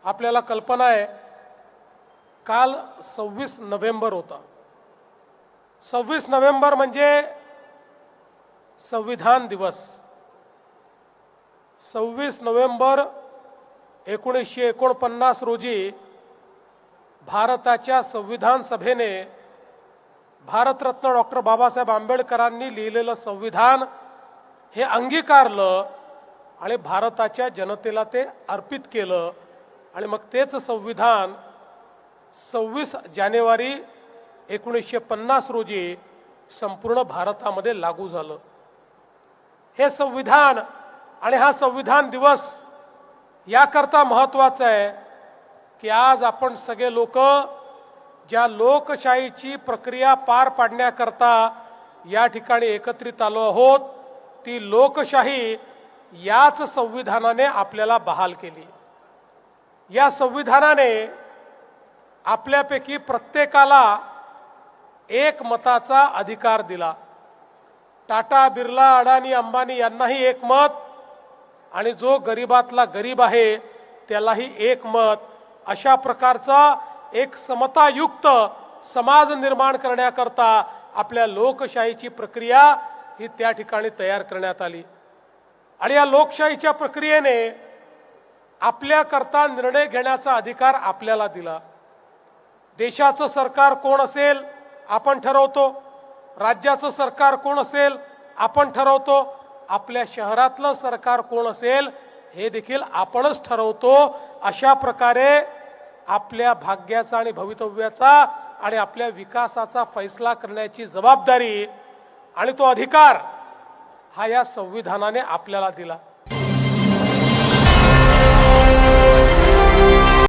आपल्याला कल्पना आहे, काल 26 नोव्हेंबर होता। 26 नोव्हेंबर म्हणजे संविधान दिवस। 26 नोव्हेंबर 1949 रोजी भारताच्या संविधान सभेने भारतरत्न डॉक्टर बाबासाहेब आंबेडकरांनी लिहिलेलं संविधान हे अंगीकारलं आणि भारताच्या जनतेला ते अर्पित केलं आणि मग तेच संविधान 26 जानेवारी 1950 रोजी संपूर्ण भारतामध्ये लागू झालं। हे संविधान आणि हा संविधान दिवस याकरता महत्त्वाचा आहे की आज आपण सगळे लोक ज्या लोकशाहीची प्रक्रिया पार पाडण्याकरता या ठिकाणी एकत्रित आलो आहोत, ती लोकशाही याच संविधानाने आपल्याला बहाल केली। या संविधानाने आपल्यापैकी प्रत्येकाला एक मताचा अधिकार दिला। टाटा, बिर्ला, अडाणी, अंबानी यांनाही एक मत आणि जो गरीबातला गरीब आहे त्यालाही एक मत, अशा प्रकारचा एक समतायुक्त समाज निर्माण करण्याकरता आपल्या लोकशाहीची प्रक्रिया ही त्या ठिकाणी तयार करण्यात आली। आणि या लोकशाहीच्या प्रक्रियेने आपल्याकरता निर्णय घेण्याचा अधिकार आपल्याला दिला। देशाचं सरकार कोण असेल आपण ठरवतो, राज्याचं सरकार कोण असेल आपण ठरवतो, आपल्या शहरातलं सरकार कोण असेल हे देखील आपणच ठरवतो। अशा प्रकारे आपल्या भाग्याचा आणि भवितव्याचा आणि आपल्या विकासाचा फैसला करण्याची जबाबदारी आणि तो अधिकार हा या संविधानाने आपल्याला दिला।